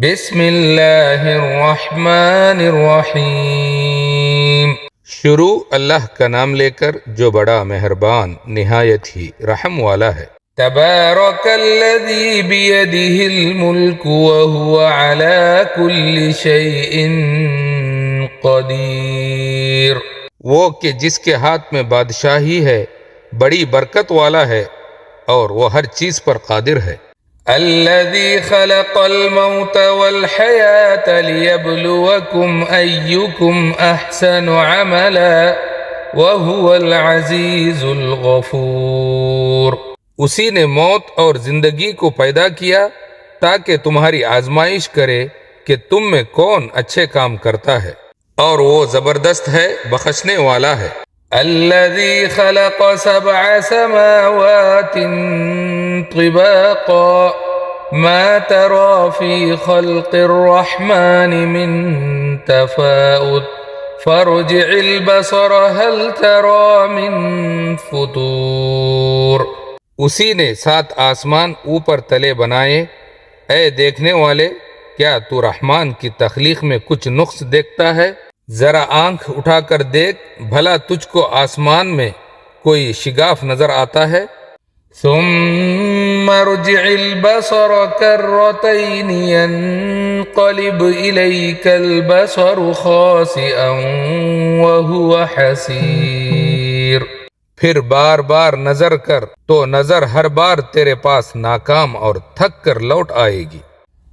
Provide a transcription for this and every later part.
بسم اللہ الرحمن الرحیم۔ شروع اللہ کا نام لے کر جو بڑا مہربان نہایت ہی رحم والا ہے۔ تبارک الذی بیدہ الملک وہو علی کل شیء قدیر۔ وہ کہ جس کے ہاتھ میں بادشاہی ہے بڑی برکت والا ہے اور وہ ہر چیز پر قادر ہے۔ الذي خلق الموت والحياة ليبلوكم أيكم أحسن عملا وهو العزيز الغفور۔ اسی نے موت اور زندگی کو پیدا کیا تاکہ تمہاری آزمائش کرے کہ تم میں کون اچھے کام کرتا ہے، اور وہ زبردست ہے، بخشنے والا ہے۔ الذي خلق 7 سماوات طباقا ما ترى في خلق الرحمن من تفاؤت فارجع البصر هل ترى من فطور۔ اسی نے 7 آسمان اوپر تلے بنائے۔ اے دیکھنے والے، کیا تو رحمان کی تخلیق میں کچھ نقص دیکھتا ہے؟ ذرا آنکھ اٹھا کر دیکھ، بھلا تجھ کو آسمان میں کوئی شگاف نظر آتا ہے؟ ثم ارجع البصر كرتين ينقلب إليك البصر خاسئا وهو حسير۔ پھر بار بار نظر کر تو نظر ہر بار تیرے پاس ناکام اور تھک کر لوٹ آئے گی۔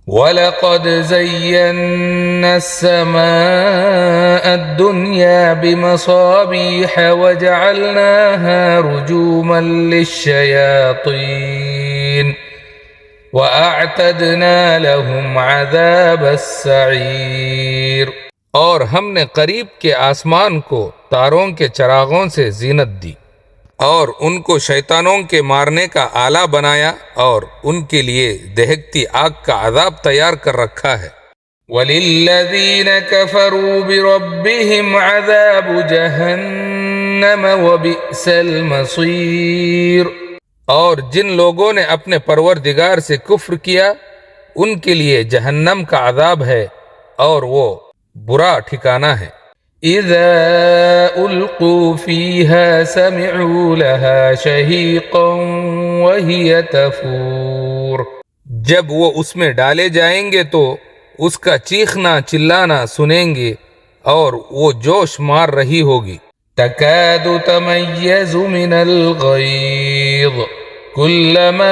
وَلَقَدْ زَيَّنَّا السَّمَاءَ الدُّنْيَا بِمَصَابِيحَ وَجَعَلْنَاهَا رُجُومًا لِلشَّيَاطِينِ وَأَعْتَدْنَا لَهُمْ عَذَابَ السَّعِيرِ۔ اور ہم نے قریب کے آسمان کو تاروں کے چراغوں سے زینت دی اور ان کو شیطانوں کے مارنے کا آلہ بنایا، اور ان کے لیے دہکتی آگ کا عذاب تیار کر رکھا ہے۔ وَلِلَّذِينَ كَفَرُوا بِرَبِّهِمْ عَذَابُ جَهَنَّمَ وَبِئْسَ الْمَصِيرُ۔ اور جن لوگوں نے اپنے پروردگار سے کفر کیا ان کے لیے جہنم کا عذاب ہے، اور وہ برا ٹھکانہ ہے۔ اذا القوا فيها سمعوا لها شهيقا وهي تفور۔ جب وہ اس میں ڈالے جائیں گے تو اس کا چیخنا چلانا سنیں گے، اور وہ جوش مار رہی ہوگی۔ تكاد تميز من الغيظ كلما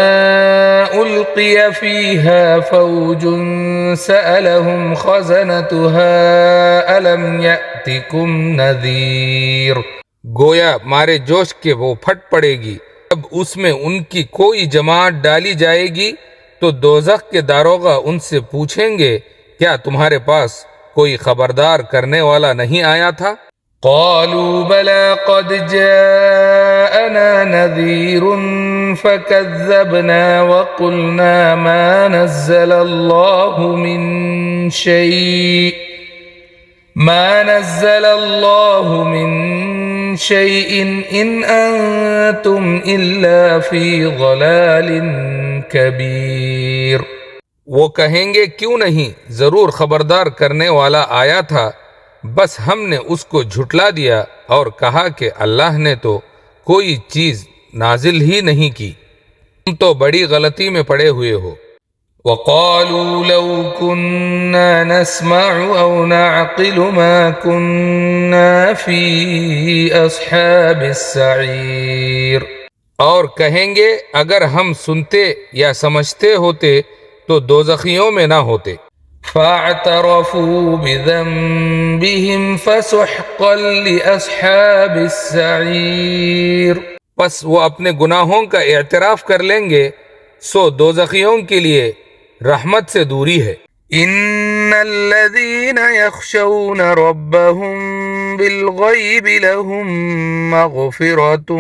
ألقي فيها فوج سألهم خزنتها ألم يأتكم نذير۔ گویا مارے جوش کے وہ پھٹ پڑے گی۔ جب اس میں ان کی کوئی جماعت ڈالی جائے گی تو دوزخ کے داروغہ ان سے پوچھیں گے، کیا تمہارے پاس کوئی خبردار کرنے والا نہیں آیا تھا؟ قالوا بلى قد جاءنا نذير فكذبنا وقلنا ما نزل الله من شيء إن أنتم إلا في ضلال كبير۔ وہ کہیں گے کیوں نہیں، ضرور خبردار کرنے والا آیا تھا، بس ہم نے اس کو جھٹلا دیا اور کہا کہ اللہ نے تو کوئی چیز نازل ہی نہیں کی، تم تو بڑی غلطی میں پڑے ہوئے ہو۔ وقالوا لو كنا نسمع أو نعقل ما كنا في أصحاب السعير۔ اور کہیں گے اگر ہم سنتے یا سمجھتے ہوتے تو دوزخیوں میں نہ ہوتے۔ فاعترفوا بذنبهم فسحقا لأصحاب السعير۔ پس وہ اپنے گناہوں کا اعتراف کر لیں گے، سو دوزخیوں کے لیے رحمت سے دوری ہے۔ ان الذين يخشون ربهم بالغيب لهم مغفرة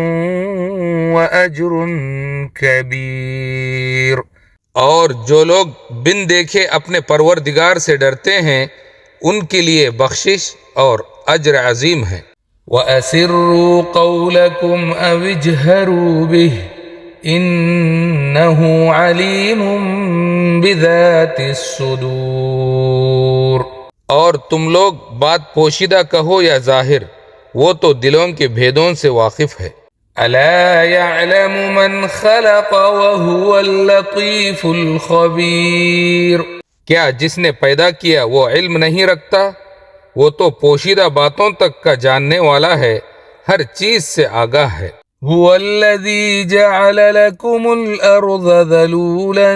واجر كبير۔ اور جو لوگ بن دیکھے اپنے پروردگار سے ڈرتے ہیں ان کے لیے بخشش اور اجر عظیم ہے۔ وَأَسِرُّوا قَوْلَكُمْ أَوِ اجْهَرُوا بِهِ إنه عليم بذات الصدور. اور تم لوگ بات پوشیدہ کہو یا ظاہر، وہ تو دلوں کے بھیدوں سے واقف ہے. ألا يعلم من خلق وهو اللطيف الخبير. کیا جس نے پیدا کیا وہ علم نہیں رکھتا؟ وہ تو پوشیدہ باتوں تک کا جاننے والا ہے، ہر چیز سے آگاہ ہے. هو الذي جعل لكم الأرض ذلولا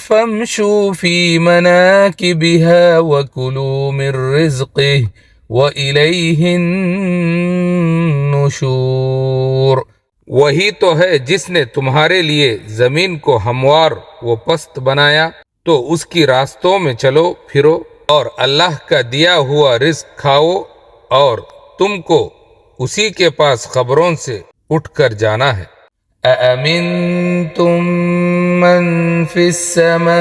فامشوا في مناكبها وكلوا من رزقه وإليه النشور. وہی تو ہے جس نے تمہارے لیے زمین کو ہموار و پست بنایا، تو اس کی راستوں میں چلو پھرو اور اللہ کا دیا ہوا رزق کھاؤ، اور تم کو اسی کے پاس خبروں سے اٹھ کر جانا ہے. أأمنتم من في السماء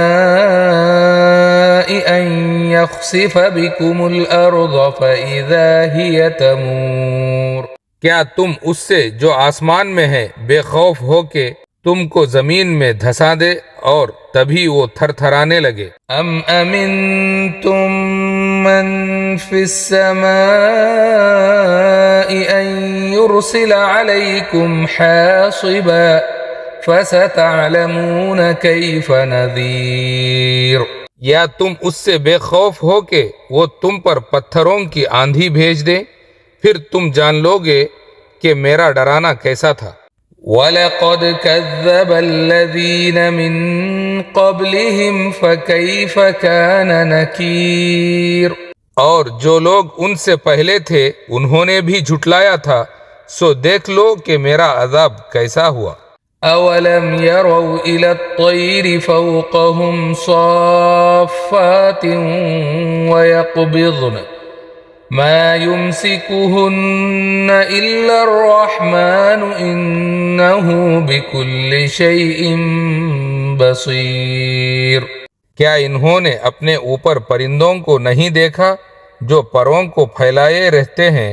أن يخسف بكم الأرض فإذا هي تمور. کیا تم اس سے جو آسمان میں ہے بے خوف ہو کہ تم کو زمین میں دھسا دے اور تبھی وہ تھر تھرانے لگے؟ أم أمنتم من في السماء أن يرسل عليكم حاصبا فستعلمون كيف نذير. یا تم اس سے بے خوف ہو کہ وہ تم پر پتھروں کی آندھی بھیج دے، پھر تم جان لو گے کہ میرا ڈرانا کیسا تھا. وَلَقَدْ كَذَّبَ الَّذِينَ مِن قَبْلِهِمْ فَكَيْفَ كَانَ نَكِيرٌ. اور جو لوگ ان سے پہلے تھے انہوں نے بھی جھٹلایا تھا، سو دیکھ لو کہ میرا عذاب کیسا ہوا. أَوَلَمْ يَرَوْا إِلَى الطَّيْرِ فَوْقَهُمْ صَافَّاتٍ وَيَقْبِضْنَ مَا يُمْسِكُهُنَّ إِلَّا الرَّحْمَنُ إِنَّهُ بِكُلِّ شَيْءٍ بَصِيرٌ. کیا انہوں نے اپنے اوپر پرندوں کو نہیں دیکھا جو پروں کو پھیلائے رہتے ہیں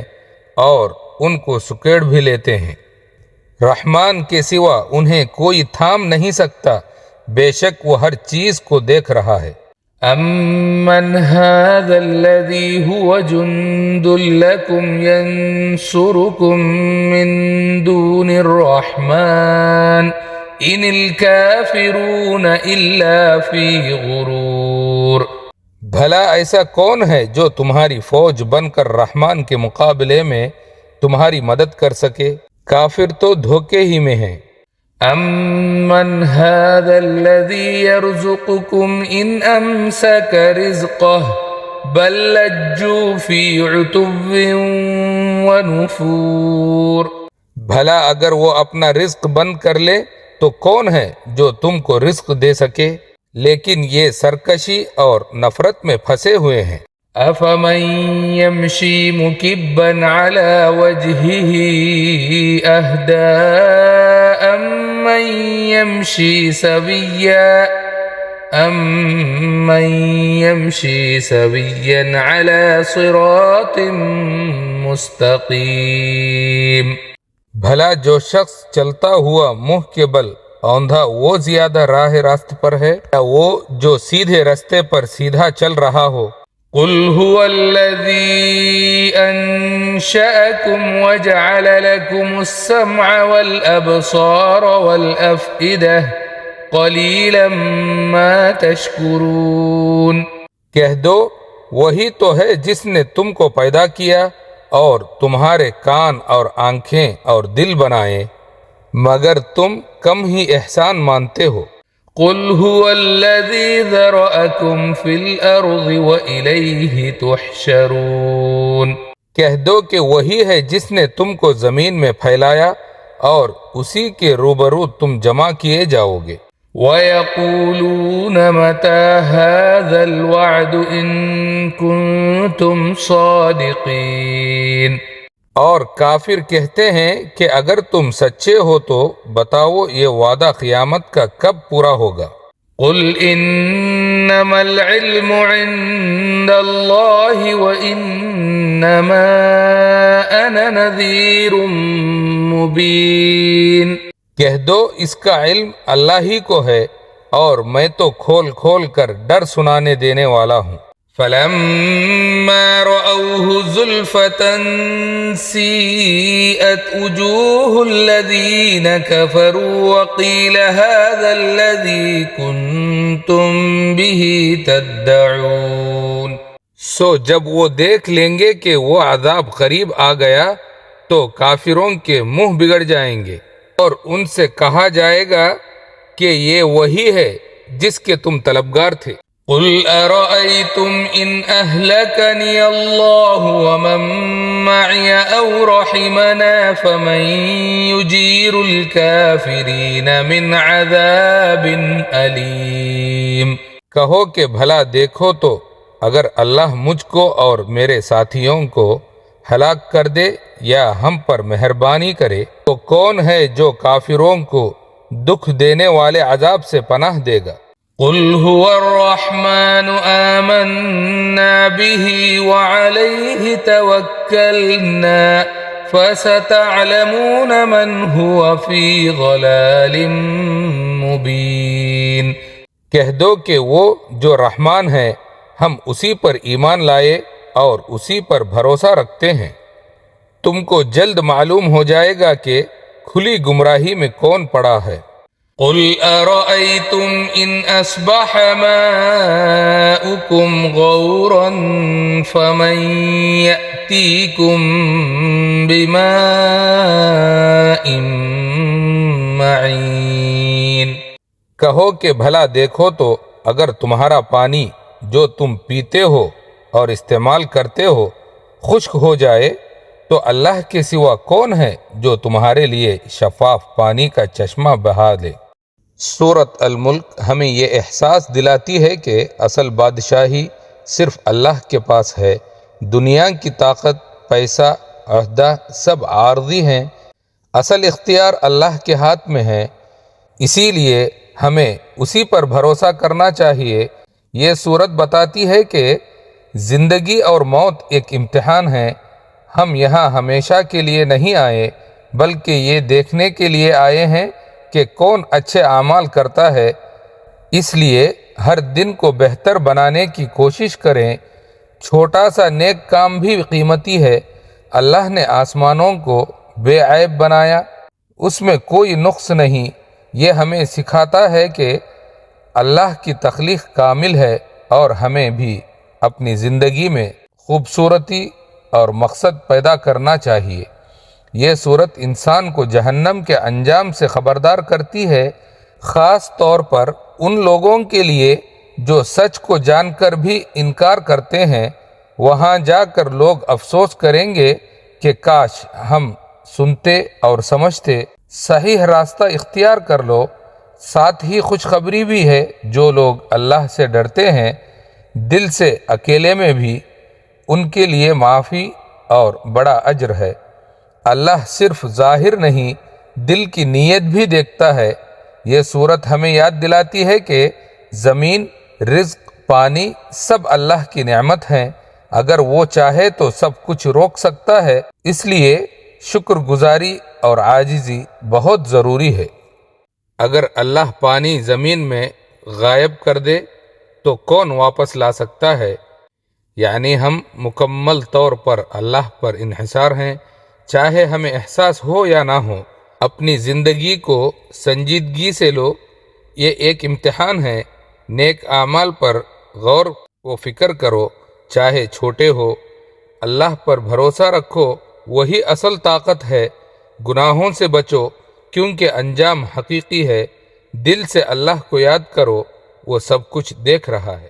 اور ان کو سکیڑ بھی لیتے ہیں؟ رحمان کے سوا انہیں کوئی تھام نہیں سکتا، بے شک وہ ہر چیز کو دیکھ رہا ہے. أَمَّنْ هَذَا الَّذِي هُوَ جُنْدٌ لَكُمْ يَنْصُرُكُمْ مِنْ دُونِ الرَّحْمَنِ إِنِ الْكَافِرُونَ إِلَّا فِي غُرُورٍ. بھلا ایسا کون ہے جو تمہاری فوج بن کر رحمان کے مقابلے میں تمہاری مدد کر سکے؟ کافر تو دھوکے ہی میں ہیں. أَمَّنْ هَذَا الَّذِي يَرْزُقُكُمْ إِنْ أَمْسَكَ رِزْقَهُ بَلْ لَجُّوا فِي عُتُوٍّ وَنُفُورٍ. بھلا اگر وہ اپنا رزق بند کر لے تو کون ہے جو تم کو رزق دے سکے؟ لیکن یہ سرکشی اور نفرت میں پھنسے ہوئے ہیں. أَفَمَنْ يَمْشِي مُكِبًّا عَلَى وَجْهِهِ أَهْدَىٰ أَمَّنْ يَمْشِي سَوِيًّا عَلَى صِرَاطٍ مُسْتَقِيمٍ. بھلا جو شخص چلتا ہوا منہ کے بل اوندھا وہ زیادہ راہ راست پر ہے یا وہ جو سیدھے رستے پر سیدھا چل رہا ہو؟ قُلْ هُوَ الَّذِي أَنشَأَكُمْ وَجَعَلَ لَكُمُ السَّمْعَ وَالْأَبْصَارَ وَالْأَفْئِدَةَ قَلِيلًا مَا تَشْكُرُونَ. کہہ دو وہی تو ہے جس نے تم کو پیدا کیا اور تمہارے کان اور آنکھیں اور دل بنائے، مگر تم کم ہی احسان مانتے ہو. قُلْ هُوَ الَّذِي ذَرَأَكُمْ فِي الْأَرْضِ وَإِلَيْهِ تُحْشَرُونَ. کہہ دو کہ وہی ہے جس نے تم کو زمین میں پھیلایا اور اسی کے روبرو تم جمع کیے جاؤ گے. وَيَقُولُونَ مَتَى هَذَا الْوَعْدُ إِن كُنتُمْ صَادِقِينَ. اور کافر کہتے ہیں کہ اگر تم سچے ہو تو بتاؤ یہ وعدہ قیامت کا کب پورا ہوگا. قُلْ إِنَّمَا الْعِلْمُ عِندَ اللَّهِ وَإِنَّمَا أَنَا نَذِيرٌ مُبِينٌ. کہہ دو اس کا علم اللہ ہی کو ہے اور میں تو کھول کھول کر ڈر سنانے دینے والا ہوں۔ فلما رأوه زلفة سيئت وجوه الذين كفروا وقيل هذا الذي كنتم به تدعون۔ سو جب وہ دیکھ لیں گے کہ وہ عذاب قریب آ گیا تو کافروں کے منہ بگڑ جائیں گے اور ان سے کہا جائے گا کہ یہ وہی ہے جس کے تم طلبگار تھے۔ قل أرأيتم إن أهلكني الله ومن معي أو رحمنا فمن يجير الكافرين من عذاب أليم۔ کہو کہ بھلا دیکھو تو اگر اللہ مجھ کو اور میرے ساتھیوں کو ہلاک کر دے یا ہم پر مہربانی کرے تو کون ہے جو کافروں کو دکھ دینے والے عذاب سے پناہ دے گا۔ قل هو الرحمن آمنا به وعليه توكلنا فستعلمون من هو في ضلال مبين۔ کہہ دو کہ وہ جو رحمان ہے ہم اسی پر ایمان لائے اور اسی پر بھروسہ رکھتے ہیں، تم کو جلد معلوم ہو جائے گا کہ کھلی گمراہی میں کون پڑا ہے۔ قل أرأيتم إن أصبح ماؤكم غورا فمن يأتيكم بماء معين۔ کہو کہ بھلا دیکھو تو اگر تمہارا پانی جو تم پیتے ہو اور استعمال کرتے ہو خشک ہو جائے تو اللہ کے سوا کون ہے جو تمہارے لیے شفاف پانی کا چشمہ بہا دے۔ سورۃ الملک ہمیں یہ احساس دلاتی ہے کہ اصل بادشاہی صرف اللہ کے پاس ہے۔ دنیا کی طاقت، پیسہ، عہدہ سب عارضی ہیں، اصل اختیار اللہ کے ہاتھ میں ہے، اسی لیے ہمیں اسی پر بھروسہ کرنا چاہیے۔ یہ صورت بتاتی ہے کہ زندگی اور موت ایک امتحان ہے۔ ہم یہاں ہمیشہ کے لیے نہیں آئے بلکہ یہ دیکھنے کے لیے آئے ہیں کہ کون اچھے اعمال کرتا ہے، اس لیے ہر دن کو بہتر بنانے کی کوشش کریں۔ چھوٹا سا نیک کام بھی قیمتی ہے۔ اللہ نے آسمانوں کو بے عیب بنایا، اس میں کوئی نقص نہیں۔ یہ ہمیں سکھاتا ہے کہ اللہ کی تخلیق کامل ہے اور ہمیں بھی اپنی زندگی میں خوبصورتی اور مقصد پیدا کرنا چاہیے۔ یہ صورت انسان کو جہنم کے انجام سے خبردار کرتی ہے، خاص طور پر ان لوگوں کے لیے جو سچ کو جان کر بھی انکار کرتے ہیں۔ وہاں جا کر لوگ افسوس کریں گے کہ کاش ہم سنتے اور سمجھتے، صحیح راستہ اختیار کر لو۔ ساتھ ہی خوشخبری بھی ہے جو لوگ اللہ سے ڈرتے ہیں دل سے اکیلے میں بھی، ان کے لیے معافی اور بڑا اجر ہے۔ اللہ صرف ظاہر نہیں دل کی نیت بھی دیکھتا ہے۔ یہ صورت ہمیں یاد دلاتی ہے کہ زمین، رزق، پانی سب اللہ کی نعمت ہیں۔ اگر وہ چاہے تو سب کچھ روک سکتا ہے، اس لیے شکر گزاری اور عاجزی بہت ضروری ہے۔ اگر اللہ پانی زمین میں غائب کر دے تو کون واپس لا سکتا ہے؟ یعنی ہم مکمل طور پر اللہ پر انحصار ہیں، چاہے ہمیں احساس ہو یا نہ ہو۔ اپنی زندگی کو سنجیدگی سے لو، یہ ایک امتحان ہے۔ نیک اعمال پر غور و فکر کرو، چاہے چھوٹے ہو۔ اللہ پر بھروسہ رکھو، وہی اصل طاقت ہے۔ گناہوں سے بچو کیونکہ انجام حقیقی ہے۔ دل سے اللہ کو یاد کرو، وہ سب کچھ دیکھ رہا ہے۔